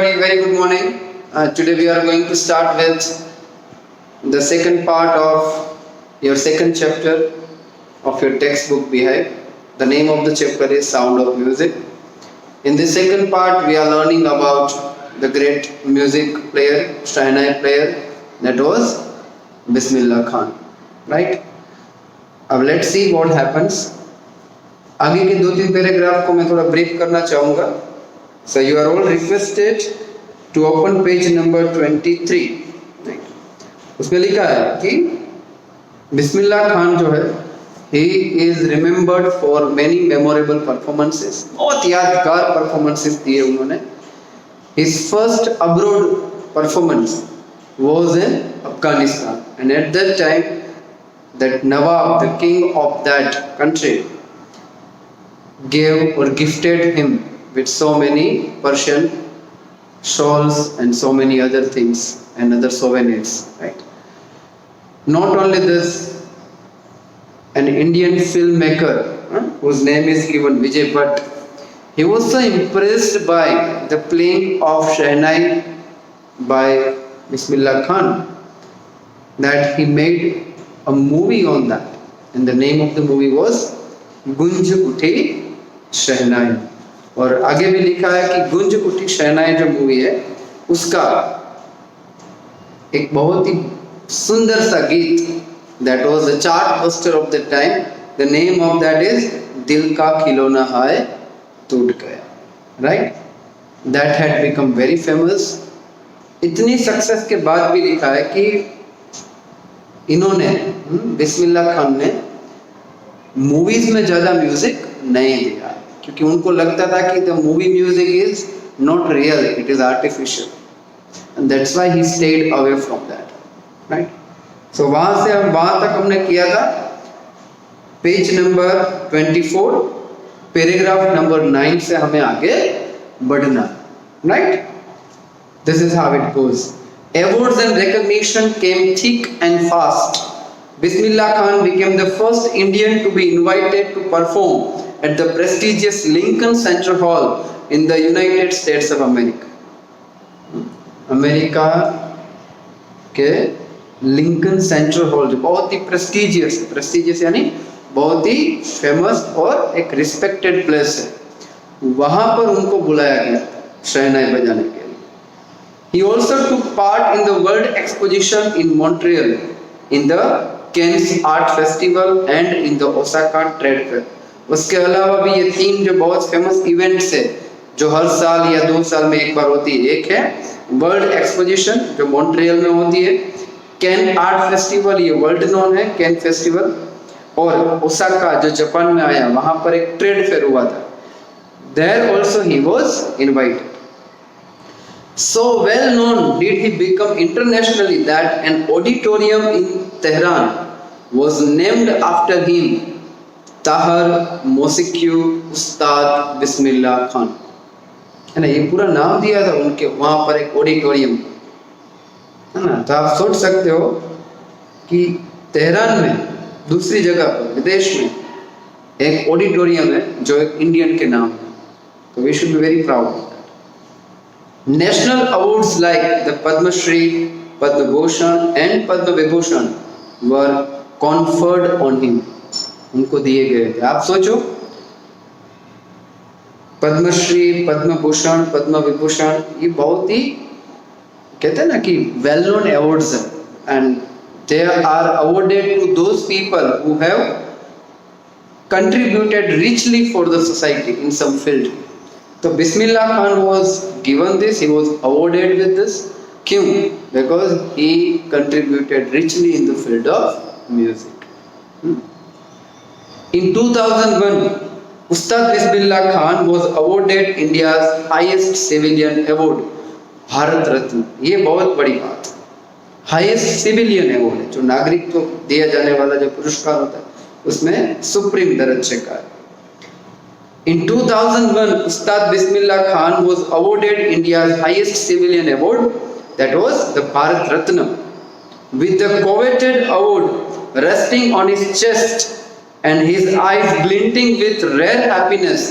everybody, very good morning. Today we are going to start with the second part of your second chapter of your textbook Behave. The name of the chapter is Sound of Music. In this second part we are learning about the great music player, Shehnai player, that was Bismillah Khan. Right? अब let's see what happens. आगे के 2-3 paragraph को मैं थोड़ा brief करना चाहूँगा. So you are all requested to open page number 23. उसमें लिखा है कि बिस्मिल्लाह खान जो है he is remembered for many memorable performances. बहुत यादगार performances दिए उन्होंने. His first abroad performance was in Afghanistan, and at that time that Nawab, the king of that country, gave or gifted him with so many Persian shawls and so many other things and other souvenirs, right? Not only this, an Indian filmmaker whose name is given Vijay Bhatt, he was so impressed by the playing of Shehnai by Bismillah Khan that he made a movie on that, and the name of the movie was Gunj Uthi शहनाई. और आगे भी लिखा है कि गुंज उठी शहनाई जो movie है उसका एक बहुत ही सुंदर सा गीत, that was the chart buster of the time. The name of that is दिल का खिलौना है टूट गया. Right? That had become very famous. इतनी सक्सेस के बाद भी लिखा है कि इन्होंने बिस्मिल्लाह खान ने मूवीज में ज्यादा म्यूजिक नहीं दिया, क्योंकि उनको लगता था कि the movie music is not real, it is artificial, and that's why he stayed away from that. Right? So वहां से हम वहां तक हमने किया था. पेज नंबर 24 पैराग्राफ नंबर 9 से हमें आगे बढ़ना. Right? This is how it goes. Awards and recognition came thick and fast. Bismillah Khan became the first Indian to be invited to perform at the prestigious Lincoln Center Hall in the United States of America. America के Lincoln central hall जो बहुत ही prestigious यानी बहुत ही famous और एक respected place है, वहां पर उनको बुलाया गया शहनाई बजाने के लिए. He also took part in the World Exposition in Montreal, in the Cannes Art Festival and in the Osaka Trade Fair. उसके अलावा भी ये 3 जो बहुत फेमस इवेंट्स है जो हर साल या 2 साल में एक बार होती है. एक है वर्ल्ड एक्सपोजिशन जो मॉन्ट्रियल में होती है, कैन आर्ट फेस्टिवल ये वर्ल्ड नोन है कैन फेस्टिवल, और ओसाका जो जापान में आया वहां पर एक ट्रेड फेयर हुआ था. There also he was invited. So well known did he become internationally that an auditorium in Tehran was named after him, Tahar Mosque Ustad Bismillah Khan. है ना, ये पूरा नाम दिया था उनके वहां पर एक ऑडिटोरियम, है ना. तो आप सोच सकते हो कि तेहरान में दूसरी जगह पर विदेश में एक ऑडिटोरियम है जो एक इंडियन के नाम है. तो we should be very proud. National awards like the Padma Shri, Padma Bhushan and Padma Vibhushan were conferred on him. उनको दिए गए थे. आप सोचो, पद्म श्री, पद्म भूषण, पद्म विभूषण ये बहुत ही कहते हैं ना कि वेल नोन अवार्ड्स हैं, and they are awarded to those people who have contributed richly for the society in some field. So Bismillah Khan was given this, he was awarded with this. क्यों? Because he contributed richly in the field of music. In 2001, Ustad Bismillah Khan was awarded India's highest civilian award, Bharat Ratna. ये बहुत बड़ी बात. Highest civilian award है, जो नागरिक को दिया जाने वाला जो पुरस्कार होता है उसमें सुप्रीम दर्जे का. In 2001, Ustad Bismillah Khan was awarded India's highest civilian award, that was the Bharat Ratna. With the coveted award resting on his chest and his eyes glinting with rare happiness,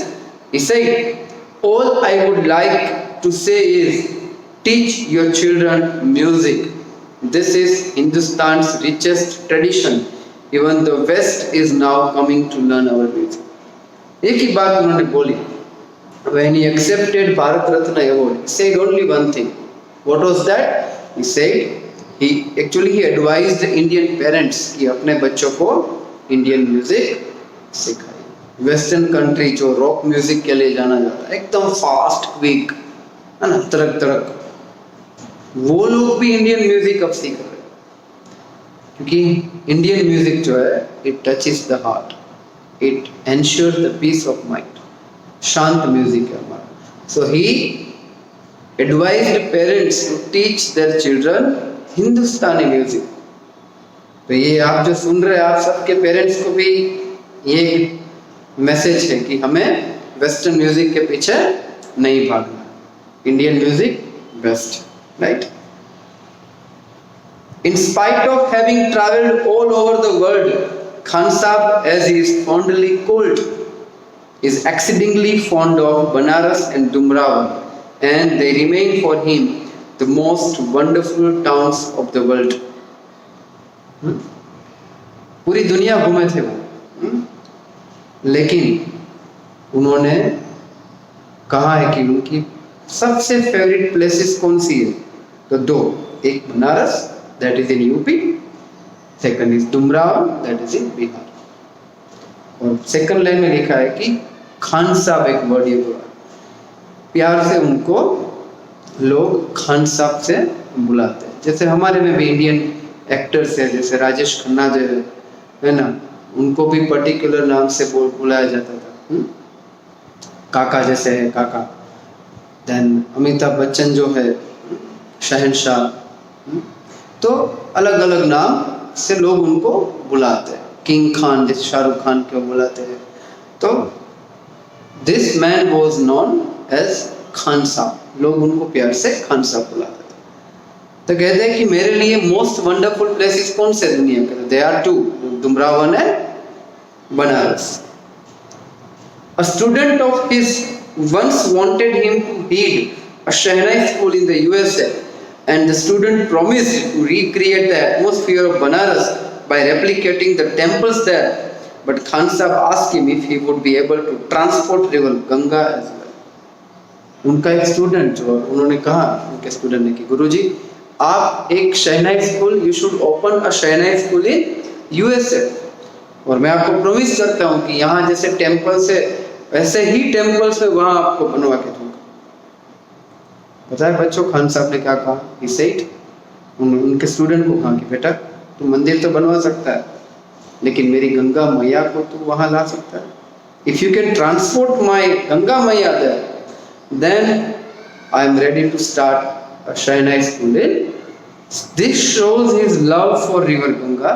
he said, "All I would like to say is teach your children music. This is Hindustan's richest tradition. Even the West is now coming to learn our music. एक ही बात उन्होंने बोली. When he accepted Bharat Ratna award, he said only one thing. What was that? He said he advised the Indian parents कि अपने बच्चों को Indian music सिखाइए. Western country जो rock music के लिए जाना जाता है, एकदम fast, quick, है ना, तड़क तड़क, वो लोग भी Indian music अब सीख रहे हैं. क्योंकि Indian music जो है, it touches the heart, it ensures the peace of mind. शांत म्यूजिक है हमारा. So he advised parents to teach their children Hindustani music. तो ये आप जो सुन रहे हैं, आप सबके पेरेंट्स को भी ये मैसेज है कि हमें वेस्टर्न म्यूजिक के पीछे नहीं भागना. Indian music best, right? In spite of having traveled all over the world, Khan Sahib, as he is fondly called, is exceedingly fond of Banaras and Dumravan, and they remain for him the most wonderful towns of the world. पूरी दुनिया घूमे थे वो, लेकिन उन्होंने कहा है कि उनकी सबसे फेवरेट प्लेसेस कौन सी है? तो दो, एक Banaras, that is in UP, second is Dumraon, that is in Bihar. और सेकंड लाइन में लिखा है कि खान साहब, एक वर्ड ये बोला, प्यार से उनको लोग खान साहब से बुलाते हैं. जैसे हमारे में भी इंडियन एक्टर्स हैं, जैसे राजेश खन्ना जो है ना, उनको भी पर्टिकुलर नाम से बुलाया जाता था. काका जैसे है काका. देन अमिताभ बच्चन जो है शहनशाह. तो अलग अलग नाम से लोग उनको बुलाते हैं. किंग खान जैसे शाहरुख खान को बुलाते हैं. तो this man was known as Khan Sahab. लोग उनको प्यार से खान साहब बुलाते थे. तो कहते हैं कि मेरे लिए मोस्ट वंडरफुल प्लेसेस कौन से दुनिया के? They are two, Dumraon and Banaras. A student of his once wanted him to head a Shehnai school in the USA, and the student promised to recreate the atmosphere of Banaras by replicating the temples there. But Khan Sahib asked him if he would be able to transport river Ganga as well. उनका एक student जो, उन्होंने कहा उनके student ने कि गुरुजी, आप एक shehnai school, you should open a shehnai school in USA, और मैं आपको प्रॉमिस करता हूँ कि यहाँ जैसे टेम्पल से वैसे ही टेम्पल्स में वहाँ आपको बनवा के दूंगा. पता है बच्चों, खान साहब ने क्या कहा? He said, उनके स्टूडेंट को कहा कि बेटा, तू मंदिर तो बनवा सकता है, लेकिन मेरी गंगा मैया को तू वहाँ ला सकता है. If you can transport my Ganga मैया there, then I am ready to start a Shehnai school. This shows his love for river Ganga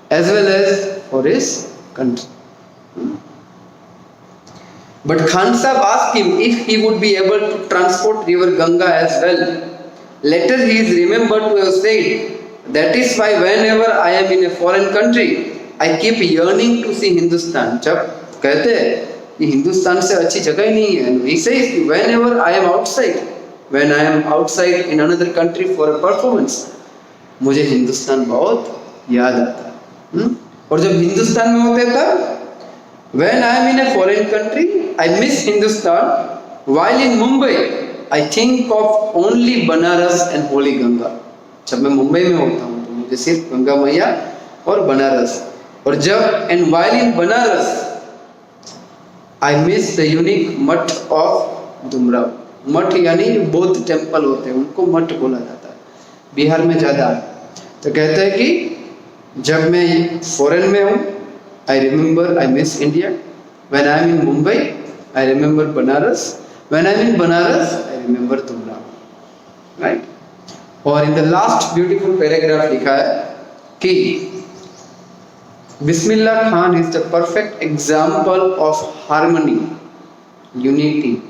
as well as for his country. But Khan Sahib asked him if he would be able to transport river Ganga as well. Later he is remembered to have said, that is why whenever I am in a foreign country, I keep yearning to see Hindustan. जब कहते हैं कि हिंदुस्तान से अच्छी जगह ही नहीं है, he says whenever I am outside, when I am outside in another country for a performance, मुझे हिंदुस्तान बहुत याद आता है. और जब हिंदुस्तान में होते तब when I am in a foreign country, I miss Hindustan. While in Mumbai, I think of only Banaras and Holy Ganga. जब मैं मुंबई में होता हूँ तो मुझे सिर्फ गंगा मैया और बनारस. और जब and while in Banaras, I miss the unique मठ of Dumrav. मठ यानी बौद्ध टेम्पल होते हैं, उनको मठ बोला जाता है. बिहार में ज़्यादा है. तो कहते हैं कि जब मैं फॉरेन में हूँ, I remember I miss India. When I am in Mumbai, I remember Banaras. When I am in Banaras, I remember Dumrav. Right? और in the last beautiful paragraph लिखा है कि Bismillah Khan is the perfect example of harmony, unity,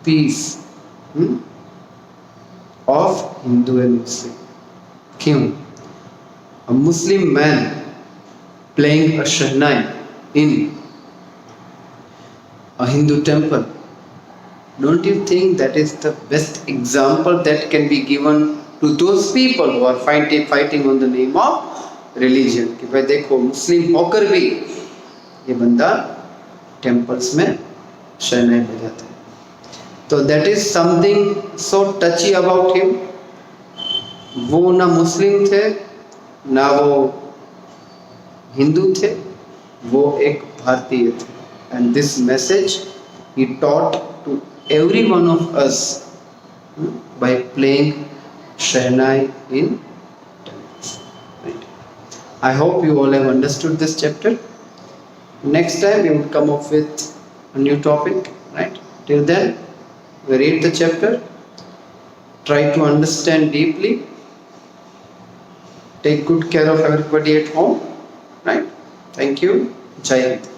peace of Hindu and Muslim. क्यों? A Muslim man playing a Shehnai in a Hindu temple Don't you think that is the best example that can be given to those people who are fighting on the name of religion? कि भाई देखो मुस्लिम होकर भी ये बंदा temples में शहनाई बजाता है. तो that is something so touchy about him. वो ना मुस्लिम थे ना वो हिंदू थे, वो एक भारतीय थे. And this message he taught to every one of us by playing Shehnai in temples. Right? I hope you all have understood this chapter. Next time we will come up with a new topic. Right? Till then, we read the chapter, try to understand deeply, take good care of everybody at home. Right? Thank you. Jai Hind.